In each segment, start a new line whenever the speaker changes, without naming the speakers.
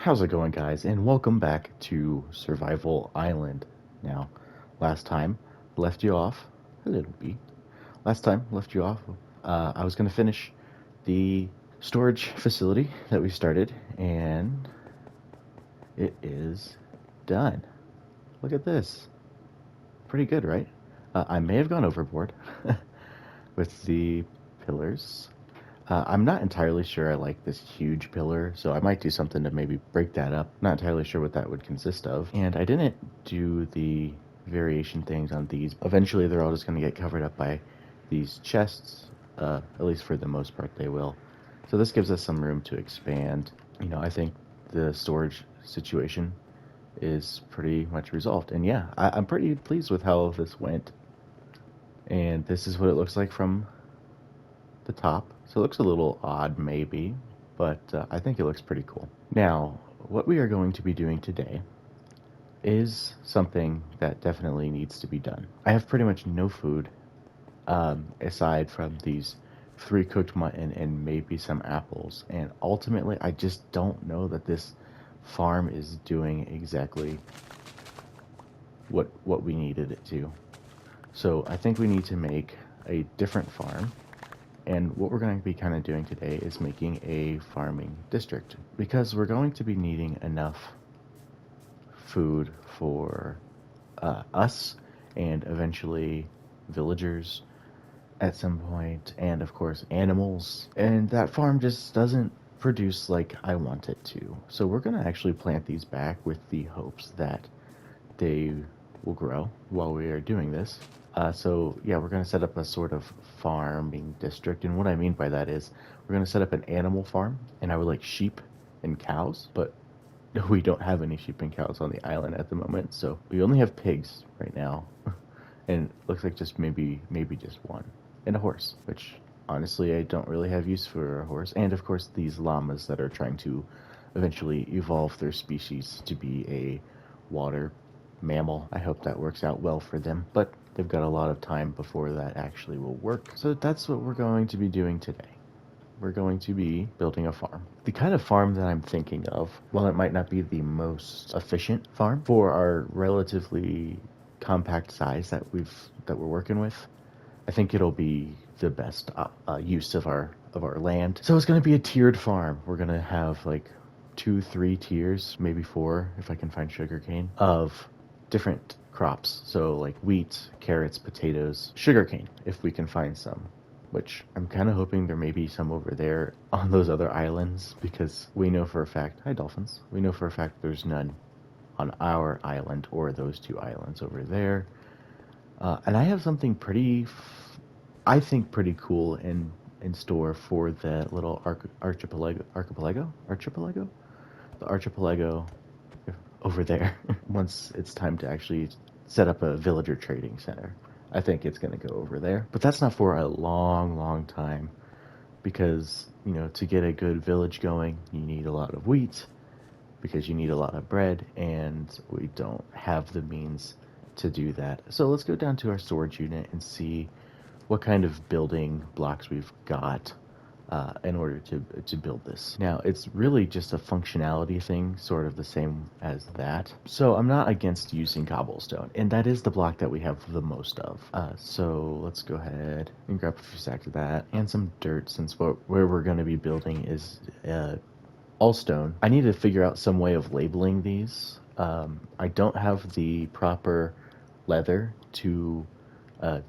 How's it going, guys? And welcome back to Survival Island. Now, last time left you off. Hello, B. Last time left you off. I was going to finish the storage facility that we started, and it is done. Look at this. Pretty good, right? I may have gone overboard with the pillars. I'm not entirely sure I like this huge pillar, so I might do something to maybe break that up. Not entirely sure what that would consist of. And I didn't do the variation things on these. Eventually they're all just going to get covered up by these chests. At least for the most part they will. So this gives us some room to expand. You know, I think the storage situation is pretty much resolved. And yeah, I'm pretty pleased with how this went. And this is what it looks like from the top. So it looks a little odd maybe, but I think it looks pretty cool. Now, what we are going to be doing today is something that definitely needs to be done. I have pretty much no food aside from these 3 cooked mutton and maybe some apples, and ultimately I just don't know that this farm is doing exactly what we needed it to. So I think we need to make a different farm. And what we're going to be kind of doing today is making a farming district, because we're going to be needing enough food for us and eventually villagers at some point, and of course animals. And that farm just doesn't produce like I want it to. So we're going to actually plant these back with the hopes that they will grow while we are doing this. So yeah, we're going to set up a sort of farming district, and what I mean by that is we're going to set up an animal farm, and I would like sheep and cows, but we don't have any sheep and cows on the island at the moment, so we only have pigs right now, and it looks like just maybe just one, and a horse, which honestly I don't really have use for a horse, and of course these llamas that are trying to eventually evolve their species to be a water mammal. I hope that works out well for them, but they've got a lot of time before that actually will work. So that's what we're going to be doing today. We're going to be building a farm. The kind of farm that I'm thinking of, while it might not be the most efficient farm for our relatively compact size that we're working with, I think it'll be the best use of our land. So it's going to be a tiered farm. We're going to have like 2-3 tiers, maybe 4 if I can find sugarcane, of different crops. So like wheat, carrots, potatoes, sugarcane if we can find some, which I'm kind of hoping there may be some over there on those other islands, because we know for a fact, hi dolphins, we know for a fact there's none on our island or those 2 islands over there. And I have something I think pretty cool in store for the little archipelago over there. Once it's time to actually set up a villager trading center, I think it's going to go over there. But that's not for a long time, because, you know, to get a good village going, you need a lot of wheat, because you need a lot of bread, and we don't have the means to do that. So let's go down to our storage unit and see what kind of building blocks we've got in order to build this. Now, it's really just a functionality thing, sort of the same as that. So I'm not against using cobblestone, and that is the block that we have the most of. So let's go ahead and grab a few stacks of that, and some dirt, since where we're going to be building is all stone. I need to figure out some way of labeling these. I don't have the proper leather to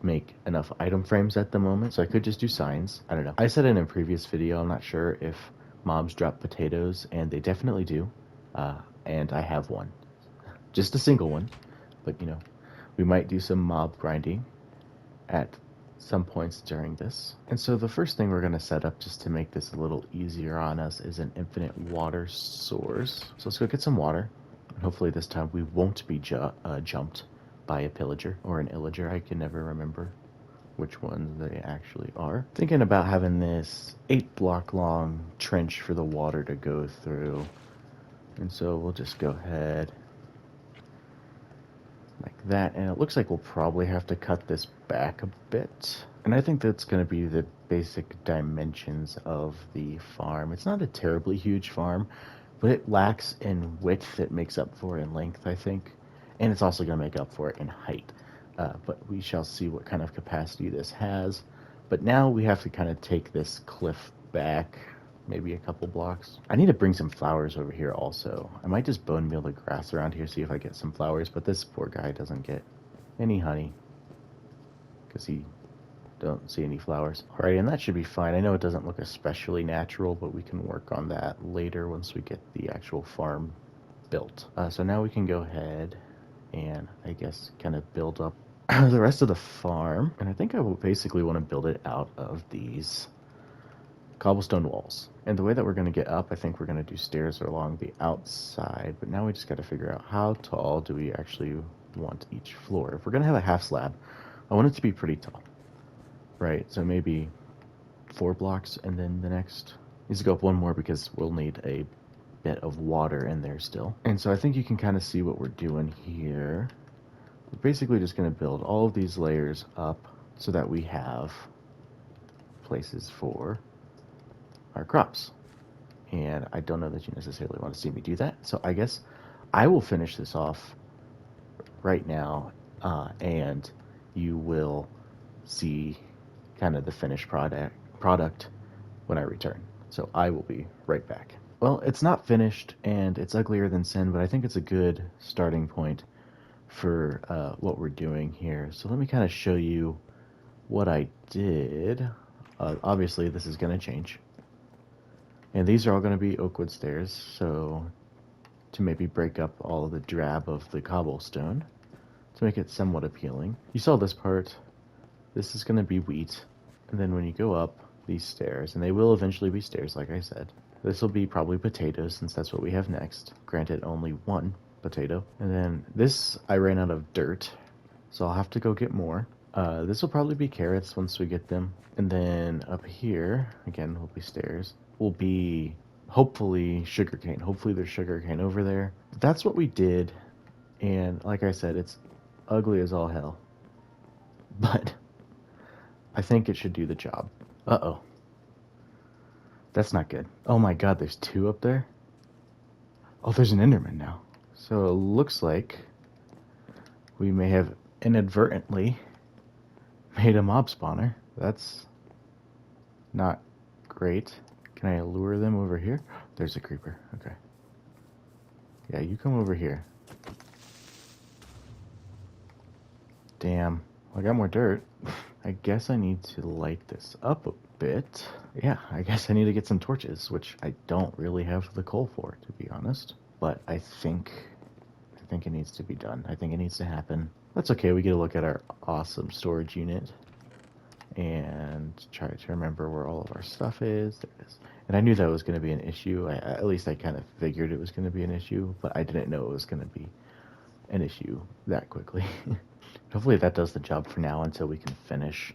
make enough item frames at the moment, so I could just do signs. I don't know. I said in a previous video, I'm not sure if mobs drop potatoes, and they definitely do. And I have one. Just a single one. But, you know, we might do some mob grinding at some points during this. And so the first thing we're going to set up, just to make this a little easier on us, is an infinite water source. So let's go get some water. And hopefully this time we won't be jumped by a pillager or an illager. I can never remember which ones they actually are. Thinking about having this 8-block long trench for the water to go through. And so we'll just go ahead like that. And it looks like we'll probably have to cut this back a bit. And I think that's going to be the basic dimensions of the farm. It's not a terribly huge farm, But it lacks in width, it makes up for in length, I think. And it's also going to make up for it in height. But we shall see what kind of capacity this has. But now we have to kind of take this cliff back, maybe a couple blocks. I need to bring some flowers over here also. I might just bone meal the grass around here, see if I get some flowers. But this poor guy doesn't get any honey because he don't see any flowers. Alright, and that should be fine. I know it doesn't look especially natural, but we can work on that later once we get the actual farm built. So now we can go ahead and I guess kind of build up the rest of the farm. And I think I will basically want to build it out of these cobblestone walls. And the way that we're going to get up, I think we're going to do stairs along the outside. But now we just got to figure out how tall do we actually want each floor. If we're going to have a half slab, I want it to be pretty tall. Right, so maybe 4 blocks, and then the next needs to go up one more because we'll need a bit of water in there still. And so I think you can kind of see what we're doing here. We're basically just going to build all of these layers up so that we have places for our crops. And I don't know that you necessarily want to see me do that, so I guess I will finish this off right now, and you will see kind of the finished product when I return. So I will be right back. Well, it's not finished and it's uglier than sin, but I think it's a good starting point for what we're doing here. So let me kind of show you what I did. Obviously this is going to change. And these are all going to be oak wood stairs, so to maybe break up all of the drab of the cobblestone, to make it somewhat appealing. You saw this part. This is going to be wheat, and then when you go up these stairs, and they will eventually be stairs, like I said, this will be probably potatoes, since that's what we have next. Granted, only 1 potato. And then this, I ran out of dirt, so I'll have to go get more. This will probably be carrots once we get them. And then up here, again, will be stairs, will be hopefully sugarcane. Hopefully there's sugarcane over there. But that's what we did, and like I said, it's ugly as all hell. But I think it should do the job. Uh-oh. That's not good. Oh my god, there's 2 up there? Oh, there's an Enderman now. So it looks like we may have inadvertently made a mob spawner. That's not great. Can I lure them over here? There's a creeper. Okay. Yeah, you come over here. Damn. I got more dirt. I guess I need to light this up a bit. Yeah, I guess I need to get some torches, which I don't really have the coal for, to be honest. But I think it needs to be done. I think it needs to happen. That's okay, we get a look at our awesome storage unit. And try to remember where all of our stuff is. There it is. And I knew that was going to be an issue. At least I kind of figured it was going to be an issue, but I didn't know it was going to be an issue that quickly. Hopefully that does the job for now until we can finish.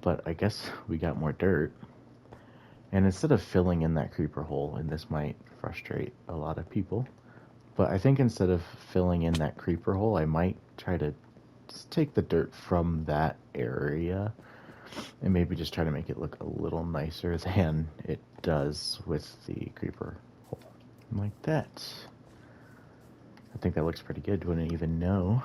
But I guess we got more dirt. And instead of filling in that creeper hole, and this might frustrate a lot of people, but I think instead of filling in that creeper hole, I might try to just take the dirt from that area and maybe just try to make it look a little nicer than it does with the creeper hole. Like that. I think that looks pretty good. Wouldn't even know.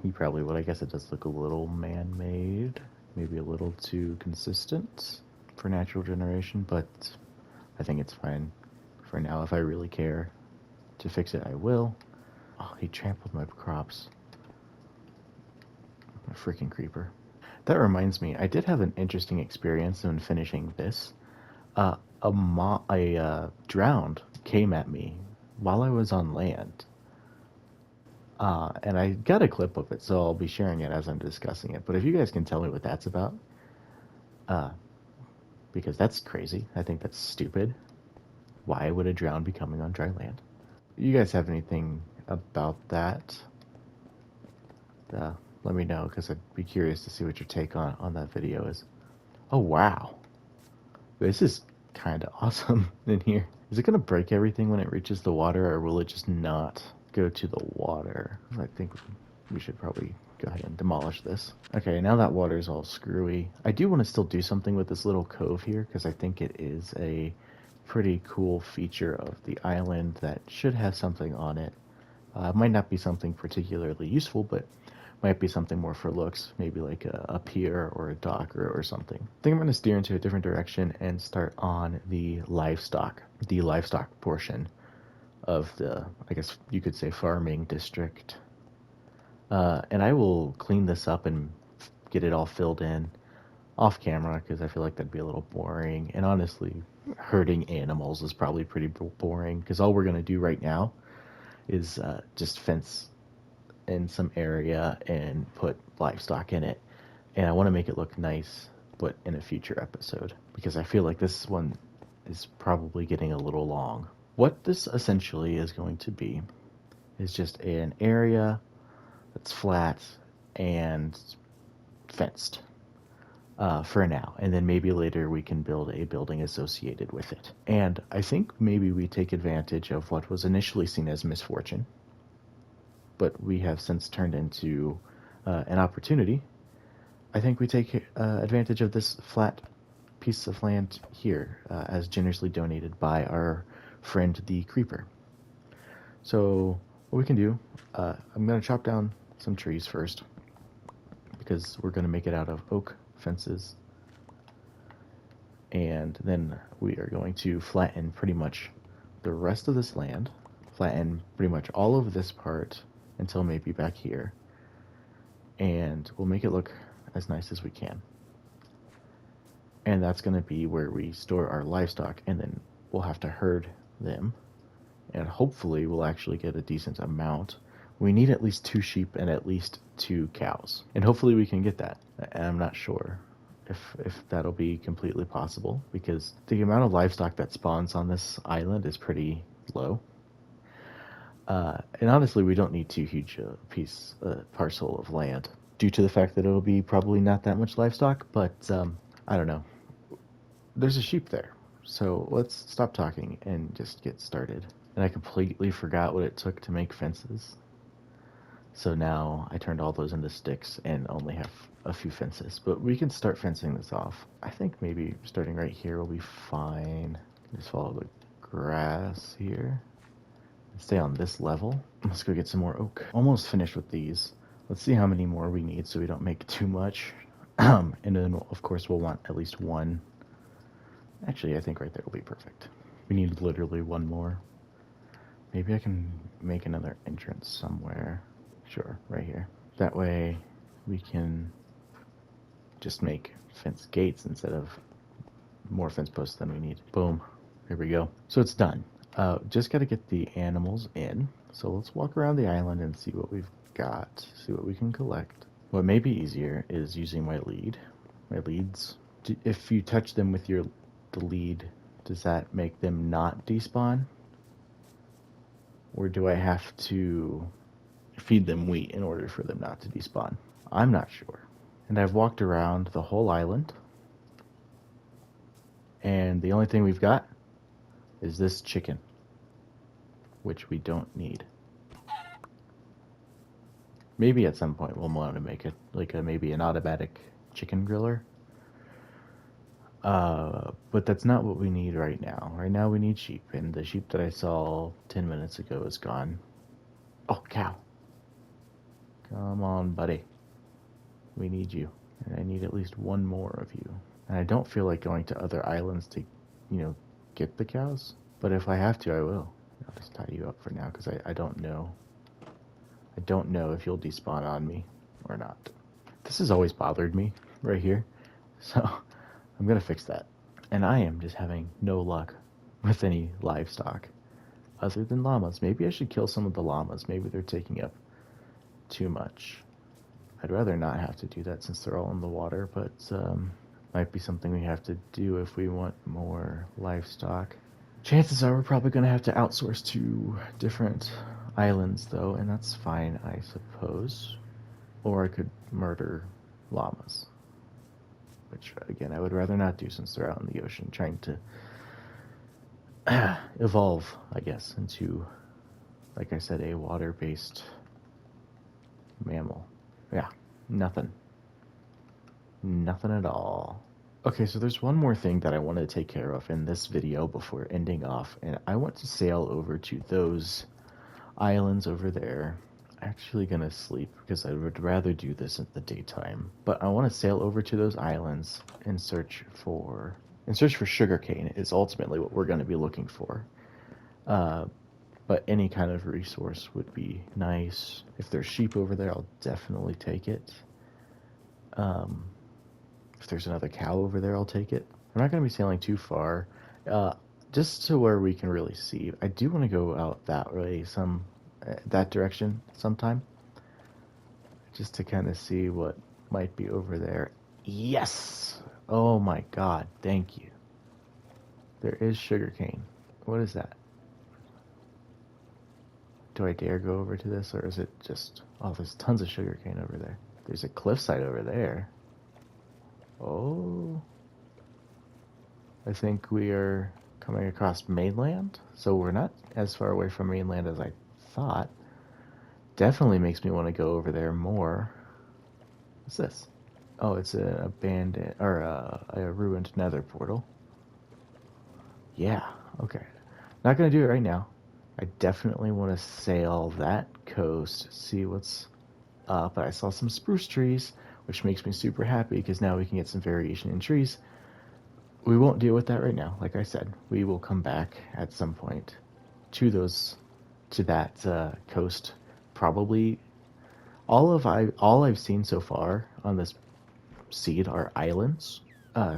You probably would. I guess it does look a little man-made. Maybe a little too consistent for natural generation, but I think it's fine for now. If I really care to fix it, I will. Oh, he trampled my crops. A freaking creeper. That reminds me, I did have an interesting experience when finishing this. A drowned came at me while I was on land. And I got a clip of it, so I'll be sharing it as I'm discussing it. But if you guys can tell me what that's about, because that's crazy. I think that's stupid. Why would a drown be coming on dry land? You guys have anything about that? Let me know, because I'd be curious to see what your take on that video is. Oh, wow. This is kind of awesome in here. Is it going to break everything when it reaches the water, or will it just not go to the water? I think we should probably go ahead and demolish this. Okay, now that water's all screwy. I do want to still do something with this little cove here, because I think it is a pretty cool feature of the island that should have something on it. Might not be something particularly useful, but might be something more for looks, maybe like a pier or a dock or something. I think I'm going to steer into a different direction and start on the livestock portion of the, I guess you could say, farming district. And I will clean this up and get it all filled in off camera because I feel like that'd be a little boring. And honestly, herding animals is probably pretty boring because all we're going to do right now is just fence in some area and put livestock in it. And I want to make it look nice, but in a future episode because I feel like this one is probably getting a little long. What this essentially is going to be is just an area that's flat and fenced for now, and then maybe later we can build a building associated with it. And I think maybe we take advantage of what was initially seen as misfortune, but we have since turned into an opportunity. I think we take advantage of this flat piece of land here as generously donated by our friend the Creeper. So what we can do, I'm going to chop down some trees first because we're going to make it out of oak fences, and then we are going to flatten pretty much the rest of this land, flatten pretty much all of this part until maybe back here, and we'll make it look as nice as we can. And that's going to be where we store our livestock, and then we'll have to herd them, and hopefully we'll actually get a decent amount. We need at least 2 sheep and at least 2 cows, and hopefully we can get that. And I'm not sure if that'll be completely possible because the amount of livestock that spawns on this island is pretty low. And honestly, we don't need too huge a parcel of land due to the fact that it'll be probably not that much livestock, but I don't know. There's a sheep there, so let's stop talking and just get started. And I completely forgot what it took to make fences. So now I turned all those into sticks and only have a few fences. But we can start fencing this off. I think maybe starting right here will be fine. Just follow the grass here. Stay on this level. Let's go get some more oak. Almost finished with these. Let's see how many more we need so we don't make too much. And then, of course, we'll want at least 1. Actually, I think right there will be perfect. We need literally 1 more. Maybe I can make another entrance somewhere. Sure, right here. That way we can just make fence gates instead of more fence posts than we need. Boom. Here we go. So it's done. Just got to get the animals in. So let's walk around the island and see what we've got. See what we can collect. What may be easier is using my leads. If you touch them with the lead, does that make them not despawn? Or do I have to feed them wheat in order for them not to despawn? I'm not sure. And I've walked around the whole island, and the only thing we've got is this chicken, which we don't need. Maybe at some point we'll want to make it like maybe an automatic chicken griller. But that's not what we need right now. Right now we need sheep, and the sheep that I saw 10 minutes ago is gone. Oh, cow. Come on, buddy. We need you. And I need at least 1 more of you. And I don't feel like going to other islands to, get the cows. But if I have to, I will. I'll just tie you up for now, because I don't know. I don't know if you'll despawn on me or not. This has always bothered me right here. So I'm going to fix that. And I am just having no luck with any livestock other than llamas. Maybe I should kill some of the llamas. Maybe they're taking up too much. I'd rather not have to do that since they're all in the water, but might be something we have to do if we want more livestock. Chances are we're probably going to have to outsource to different islands, though, and that's fine, I suppose. Or I could murder llamas, which, again, I would rather not do since they're out in the ocean trying to evolve, I guess, into, like I said, a water-based mammal. Yeah, nothing. Nothing at all. Okay, so there's one more thing that I want to take care of in this video before ending off, and I want to sail over to those islands over there. Actually gonna sleep because I would rather do this in the daytime. But I want to sail over to those islands and search for sugarcane is ultimately what we're going to be looking for. Uh, but any kind of resource would be nice. If there's sheep over there, I'll definitely take it. Um, if there's another cow over there, I'll take it. I'm not going to be sailing too far, just to where we can really see. I do want to go out that way, that direction sometime, just to kind of see what might be over there. Yes! Oh my god, thank you. There is sugarcane. What is that? Do I dare go over to this, or is it just... Oh, there's tons of sugarcane over there. There's a cliffside over there. Oh. I think we are coming across mainland, so we're not as far away from mainland as I thought. Definitely makes me want to go over there more. What's this? Oh, it's an abandoned, or a ruined nether portal. Yeah, okay. Not gonna do it right now. I definitely want to sail that coast, see what's up. I saw some spruce trees, which makes me super happy because now we can get some variation in trees. We won't deal with that right now. Like I said, we will come back at some point to that coast. Probably all I've seen so far on this seed are islands.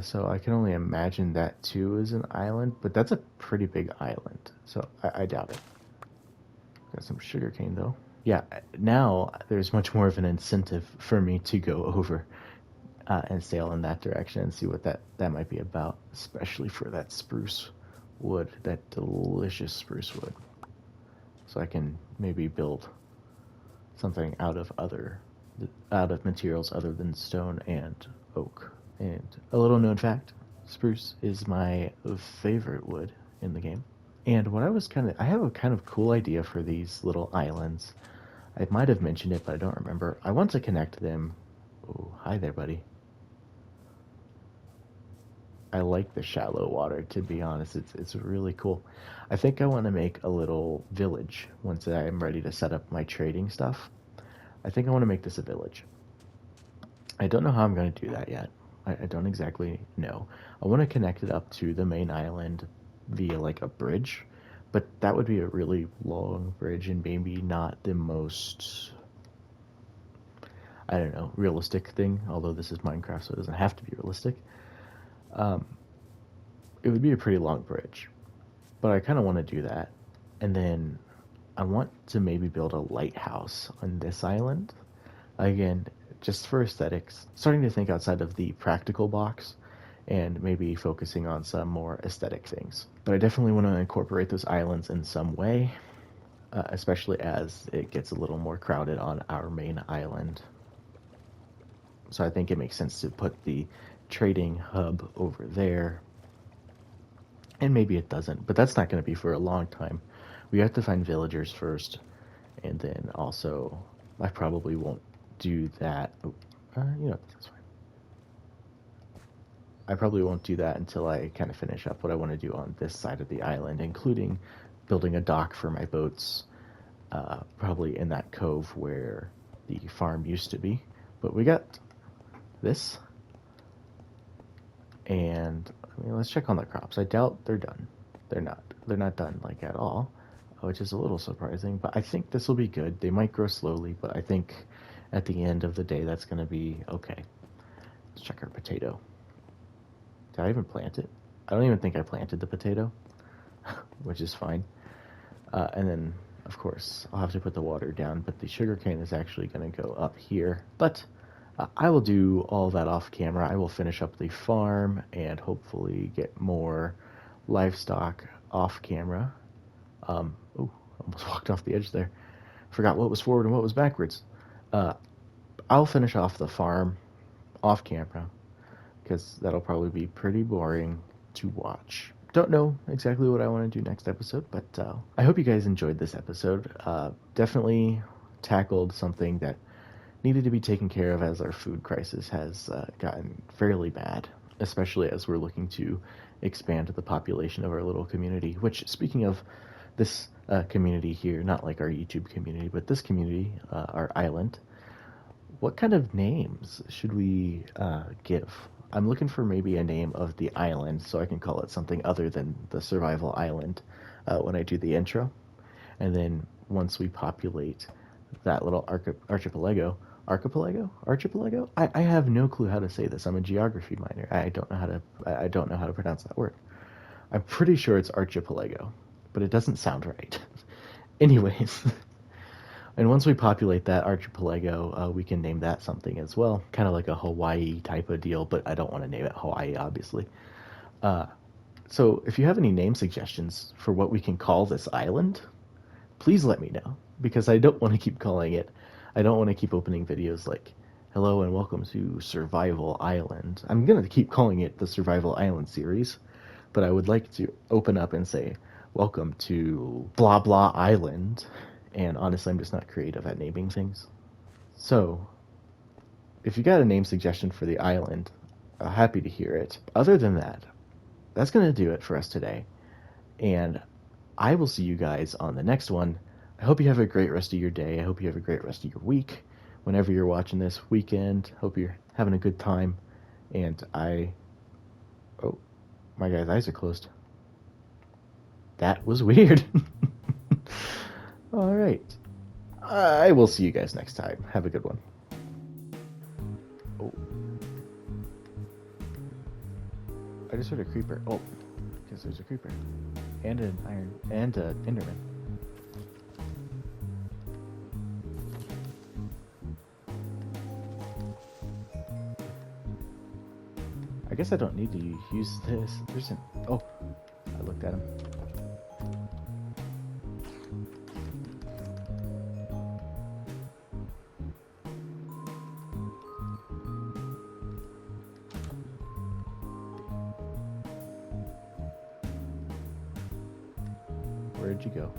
So I can only imagine that too is an island, but that's a pretty big island. So I doubt it. Got some sugarcane though. Yeah, now there's much more of an incentive for me to go over and sail in that direction and see what that might be about, especially for that spruce wood, that delicious spruce wood. So I can maybe build something out of materials other than stone and oak. And a little known fact, spruce is my favorite wood in the game. And what I have a kind of cool idea for these little islands. I might have mentioned it, but I don't remember. I want to connect them. Oh, hi there, buddy. I like the shallow water, to be honest. It's really cool. I think I want to make a little village once I am ready to set up my trading stuff. I think I want to make this a village. I don't know how I'm going to do that yet. I don't exactly know. I want to connect it up to the main island via like a bridge, but that would be a really long bridge and maybe not the most, I don't know, realistic thing, although this is Minecraft, so it doesn't have to be realistic. It would be a pretty long bridge, but I kind of want to do that. And then I want to maybe build a lighthouse on this island. Again, just for aesthetics, starting to think outside of the practical box and maybe focusing on some more aesthetic things. But I definitely want to incorporate those islands in some way, especially as it gets a little more crowded on our main island. So I think it makes sense to put the trading hub over there. And maybe it doesn't, but that's not going to be for a long time. We have to find villagers first, and then also I probably won't do that. That's fine. I probably won't do that until I kind of finish up what I want to do on this side of the island, including building a dock for my boats, probably in that cove where the farm used to be. But we got this, and let's check on the crops. I doubt they're done. They're not. They're not done like at all, which is a little surprising. But I think this will be good. They might grow slowly, but I think at the end of the day, that's going to be okay. Let's check our potato. Did I even plant it? I don't even think I planted the potato, which is fine. And then, of course, I'll have to put the water down, but the sugarcane is actually going to go up here. But I will do all that off camera. I will finish up the farm and hopefully get more livestock off camera. Oh, almost walked off the edge there. Forgot what was forward and what was backwards. I'll finish off the farm off camera because that'll probably be pretty boring to watch. Don't know exactly what I want to do next episode, but I hope you guys enjoyed this episode. Definitely tackled something that needed to be taken care of as our food crisis has gotten fairly bad. especially as we're looking to expand the population of our little community. Which, speaking of this community here, not like our YouTube community, but this community, our island, what kind of names should we give? I'm looking for maybe a name of the island so I can call it something other than the survival island when I do the intro. And then once we populate that little archipelago, I have no clue how to say this. I'm a geography minor. I don't know how to pronounce that word. I'm pretty sure it's archipelago, but it doesn't sound right. Anyways, and once we populate that archipelago, we can name that something as well, kind of like a Hawaii type of deal, but I don't want to name it Hawaii, obviously. So if you have any name suggestions for what we can call this island, please let me know, because I don't want to keep calling it, I don't want to keep opening videos like, hello and welcome to Survival Island. I'm going to keep calling it the Survival Island series, but I would like to open up and say, welcome to blah blah island. And honestly, I'm just not creative at naming things. So, if you got a name suggestion for the island, I'm happy to hear it. Other than that, that's going to do it for us today. And I will see you guys on the next one. I hope you have a great rest of your day. I hope you have a great rest of your week. Whenever you're watching this weekend, hope you're having a good time. And oh, my guy's eyes are closed. That was weird. All right. I will see you guys next time. Have a good one. Oh. I just heard a creeper. Oh, because there's a creeper. And an iron. And an enderman. I guess I don't need to use this. There's an... Oh, I looked at him. Where'd you go?